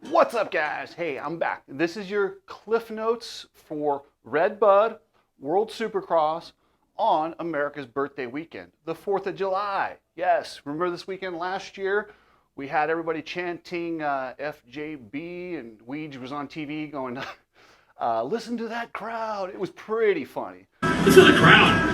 What's up, guys? Hey, I'm back. This is your Cliff Notes for Red Bud World Supercross on America's birthday weekend, the 4th of July. Yes, remember this weekend last year? We had everybody chanting FJB, and Weege was on TV going, listen to that crowd. It was pretty funny. Listen to the crowd.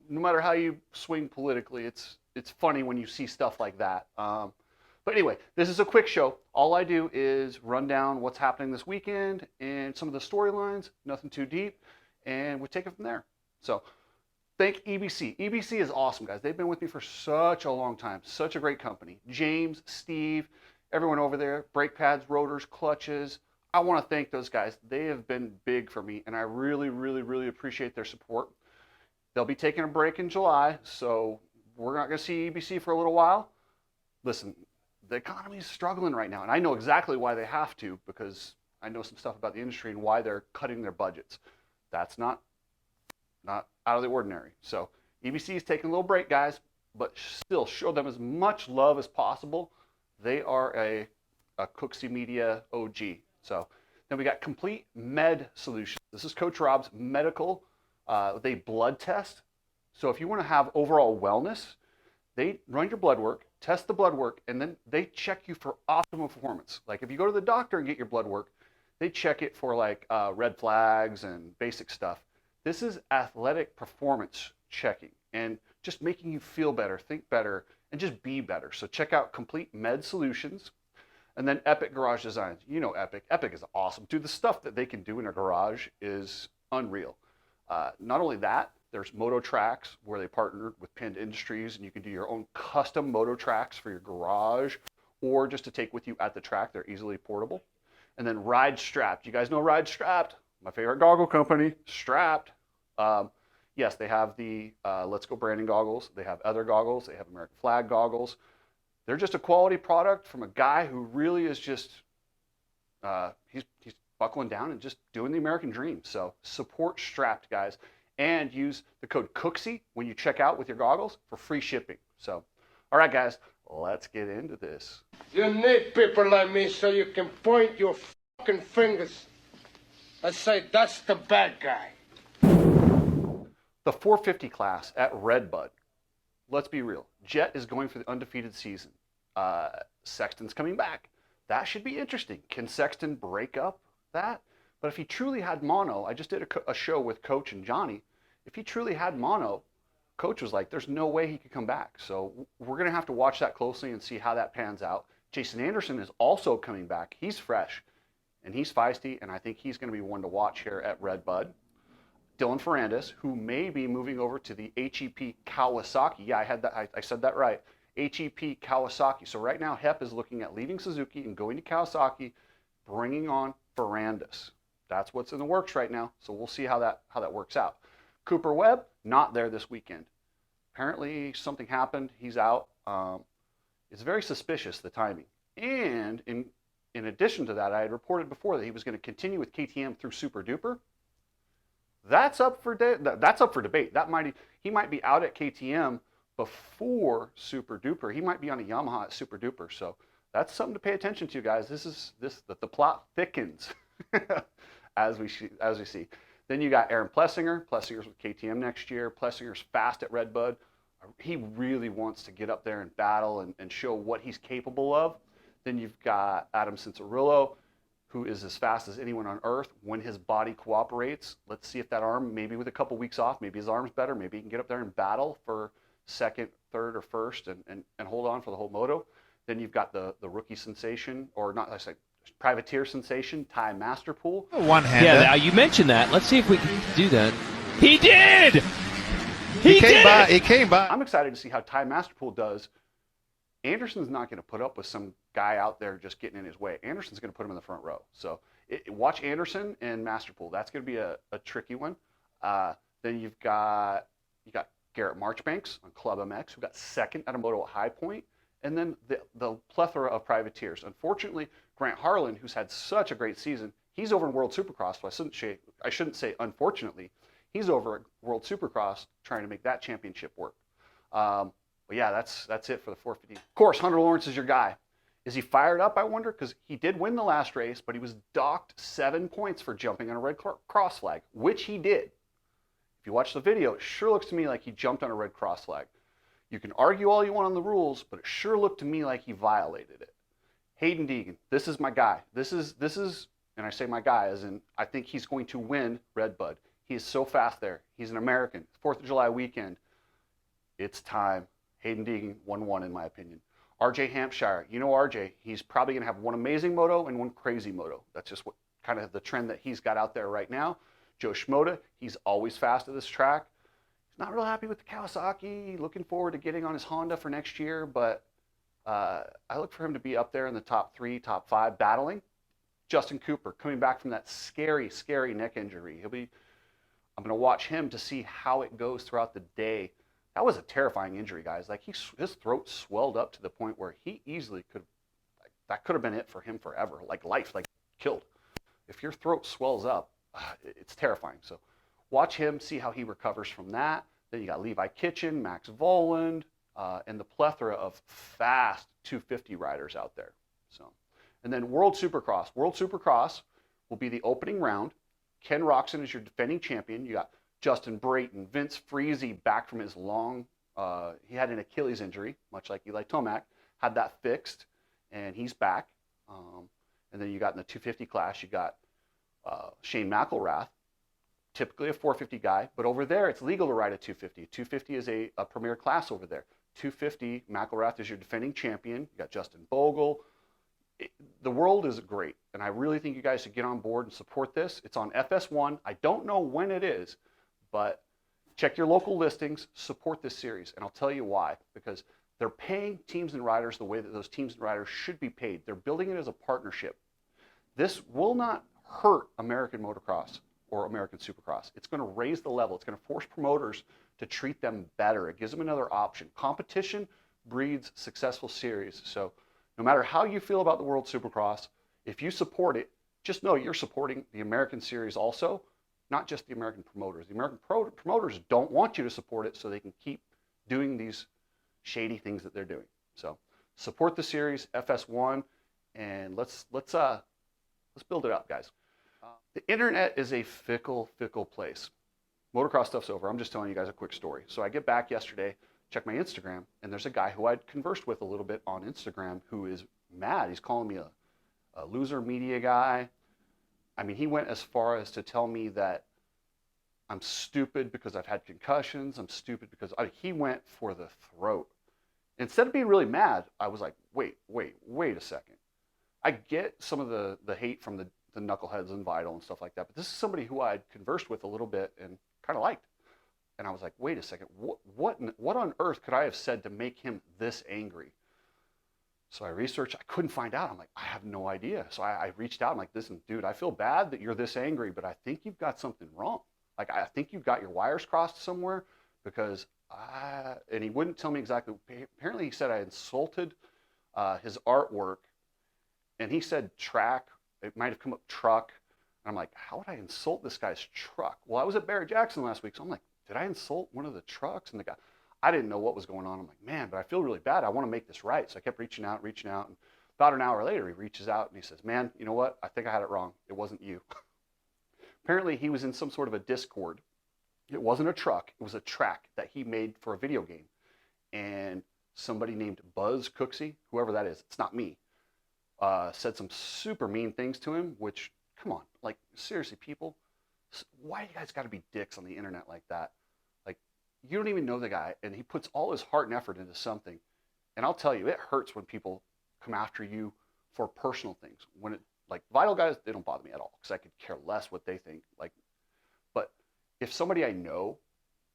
No matter how you swing politically, it's funny when you see stuff like that. But anyway, this is a quick show. All I do is run down what's happening this weekend and some of the storylines, nothing too deep, and we take it from there. So thank EBC. EBC is awesome, guys. They've been with me for such a long time. Such a great company. James, Steve, everyone over there, brake pads, rotors, clutches. I want to thank those guys. They have been big for me, and I really, really, really appreciate their support. They'll be taking a break in July, so we're not going to see EBC for a little while. Listen, the economy is struggling right now, and I know exactly why they have to, because I know some stuff about the industry and why they're cutting their budgets. That's not out of the ordinary. So EBC is taking a little break, guys, but still show them as much love as possible. They are a Cooksey Media OG. So then we got Complete Med Solutions. This is Coach Rob's medical. They blood test. So if you want to have overall wellness, they run your blood work, test the blood work, and then they check you for optimal performance. Like if you go to the doctor and get your blood work, they check it for like red flags and basic stuff. This is athletic performance checking and just making you feel better, think better, and just be better. So check out Complete Med Solutions. And then Epic Garage Designs. You know Epic. Epic is awesome. Dude, the stuff that they can do in a garage is unreal. Not only that, there's Moto Tracks where they partnered with Pinned Industries, and you can do your own custom Moto Tracks for your garage or just to take with you at the track. They're easily portable. And then Ride Strapped. You guys know Ride Strapped, my favorite goggle company, Strapped. Yes, they have the Let's Go branding goggles. They have other goggles. They have American flag goggles. They're just a quality product from a guy who really is just, he's buckling down and just doing the American dream. So support Strapped, guys, and use the code Cooksey when you check out with your goggles for free shipping. So, all right, guys, let's get into this. You need people like me so you can point your fucking fingers and say, that's the bad guy. The 450 class at Red Bud. Let's be real. Jet is going for the undefeated season. Sexton's coming back. That should be interesting. Can Sexton break up that? But if he truly had mono, I just did a show with Coach and Johnny. If he truly had mono, Coach was like, there's no way he could come back. So we're going to have to watch that closely and see how that pans out. Jason Anderson is also coming back. He's fresh, and he's feisty, and I think he's going to be one to watch here at Red Bud. Dylan Ferrandis, who may be moving over to the HEP Kawasaki. Yeah, I said that right. HEP Kawasaki. So right now, HEP is looking at leaving Suzuki and going to Kawasaki, bringing on Ferrandis. That's what's in the works right now. So we'll see how that works out. Cooper Webb, not there this weekend. Apparently something happened. He's out. It's very suspicious, the timing. And in addition to that, I had reported before that he was going to continue with KTM through Super Duper. That's up for debate. He might be out at KTM before Super Duper. He might be on a Yamaha at Super Duper. So that's something to pay attention to, guys. The plot thickens as we see. Then you got Aaron Plessinger. Plessinger's with KTM next year. Plessinger's fast at Red Bud. He really wants to get up there and battle and show what he's capable of. Then you've got Adam Cincerillo, who is as fast as anyone on earth when his body cooperates. Let's see if that arm, maybe with a couple weeks off, maybe his arm's better, maybe he can get up there and battle for second, third, or first and hold on for the whole moto. Then you've got the rookie sensation, or not, I say privateer sensation, Ty Masterpool. One-hander. Yeah, now you mentioned that. Let's see if we can do that. He did! He came by. I'm excited to see how Ty Masterpool does. Anderson's not going to put up with some guy out there just getting in his way. Anderson's going to put him in the front row. So watch Anderson and Masterpool. That's going to be a tricky one. Then you got Garrett Marchbanks on Club MX, who got second at a moto at High Point. And then the plethora of privateers. Unfortunately, Grant Harlan, who's had such a great season, he's over in World Supercross. So I shouldn't say unfortunately. He's over at World Supercross trying to make that championship work. But yeah, that's it for the 450. Of course, Hunter Lawrence is your guy. Is he fired up, I wonder? Because he did win the last race, but he was docked 7 points for jumping on a red cross flag, which he did. If you watch the video, it sure looks to me like he jumped on a red cross flag. You can argue all you want on the rules, but it sure looked to me like he violated it. Hayden Deegan, this is my guy. This is, and I say my guy as in I think he's going to win Red Bud. He is so fast there. He's an American. 4th of July weekend. It's time. Hayden Deegan, 1-1 in my opinion. RJ Hampshire, you know RJ, he's probably going to have one amazing moto and one crazy moto. That's just what kind of the trend that he's got out there right now. Joe Schmoda, he's always fast at this track. He's not real happy with the Kawasaki, looking forward to getting on his Honda for next year, but I look for him to be up there in the top 3, top 5 battling. Justin Cooper, coming back from that scary, scary neck injury. I'm going to watch him to see how it goes throughout the day. That was a terrifying injury, guys. Like his throat swelled up to the point where he easily that could have been it for him forever, like life, like killed. If your throat swells up, it's terrifying. So watch him, see how he recovers from that. Then you got Levi Kitchen, Max Voland, and the plethora of fast 250 riders out there. So, and then World Supercross. World Supercross will be the opening round. Ken Roxon is your defending champion. You got Justin Brayton, Vince Freese back from his he had an Achilles injury, much like Eli Tomac, had that fixed, and he's back. And then you got in the 250 class, you got Shane McElrath, typically a 450 guy, but over there it's legal to ride a 250. 250 is a premier class over there. 250, McElrath is your defending champion. You got Justin Bogle. The world is great, and I really think you guys should get on board and support this. It's on FS1. I don't know when it is, but check your local listings, support this series, and I'll tell you why. Because they're paying teams and riders the way that those teams and riders should be paid. They're building it as a partnership. This will not hurt American motocross or American supercross. It's going to raise the level. It's going to force promoters to treat them better. It gives them another option. Competition breeds successful series. So no matter how you feel about the World Supercross, if you support it, just know you're supporting the American series also, not just the American promoters. The American promoters don't want you to support it so they can keep doing these shady things that they're doing. So support the series, FS1, and let's build it up, guys. The internet is a fickle, fickle place. Motocross stuff's over. I'm just telling you guys a quick story. So I get back yesterday, check my Instagram, and there's a guy who I'd conversed with a little bit on Instagram who is mad. He's calling me a loser media guy. I mean, he went as far as to tell me that I'm stupid because I've had concussions. I'm stupid because he went for the throat. Instead of being really mad, I was like, wait a second. I get some of the hate from the knuckleheads and Vital and stuff like that, but this is somebody who I'd conversed with a little bit and kind of liked. And I was like, wait a second, what on earth could I have said to make him this angry? So I researched, I couldn't find out. I'm like, I have no idea. So I reached out. I'm like, listen, dude, I feel bad that you're this angry, but I think you've got something wrong. Like, I think you've got your wires crossed somewhere because and he wouldn't tell me exactly. Apparently he said I insulted his artwork, and he said track. It might have come up truck. And I'm like, how would I insult this guy's truck? Well, I was at Barrett Jackson last week, so I'm like, did I insult one of the trucks? And the guy, I didn't know what was going on. I'm like, man, but I feel really bad. I want to make this right. So I kept reaching out. And about an hour later, he reaches out and he says, man, you know what? I think I had it wrong. It wasn't you. Apparently, he was in some sort of a Discord. It wasn't a truck. It was a track that he made for a video game. And somebody named Buzz Cooksey, whoever that is, it's not me, said some super mean things to him, which, come on, like, seriously, people, why do you guys got to be dicks on the internet like that? Like, you don't even know the guy, and he puts all his heart and effort into something. And I'll tell you, it hurts when people come after you for personal things. When it, like, Vital guys, they don't bother me at all because I could care less what they think. Like, but if somebody I know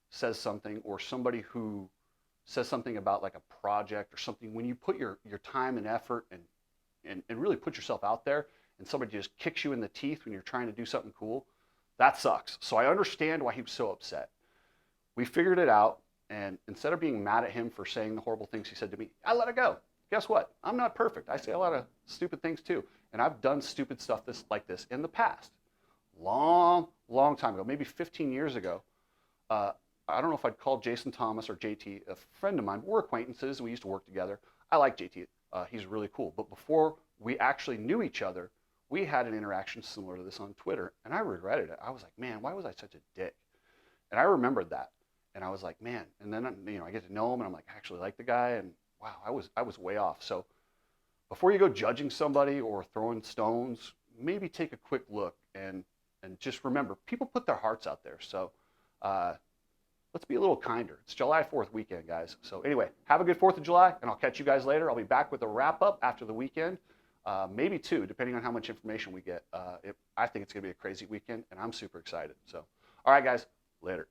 says something, or somebody who says something about like a project or something, when you put your time and effort and really put yourself out there, and somebody just kicks you in the teeth when you're trying to do something cool, that sucks. So I understand why he was so upset. We figured it out, and instead of being mad at him for saying the horrible things he said to me, I let it go. Guess what? I'm not perfect. I say a lot of stupid things too, and I've done stupid stuff like this in the past. Long time ago, maybe 15 years ago. I don't know if I'd call Jason Thomas or JT a friend of mine. We're acquaintances, and we used to work together. I like JT. He's really cool. But before we actually knew each other, we had an interaction similar to this on Twitter, and I regretted it. I was like, man, why was I such a dick? And I remembered that, and I was like, man. And then I get to know him, and I'm like, I actually like the guy, and wow, I was way off. So before you go judging somebody or throwing stones, maybe take a quick look and just remember, people put their hearts out there. So let's be a little kinder. It's July 4th weekend, guys. So anyway, have a good 4th of July, and I'll catch you guys later. I'll be back with a wrap-up after the weekend, maybe 2, depending on how much information we get. I think it's going to be a crazy weekend, and I'm super excited. So, all right, guys, later.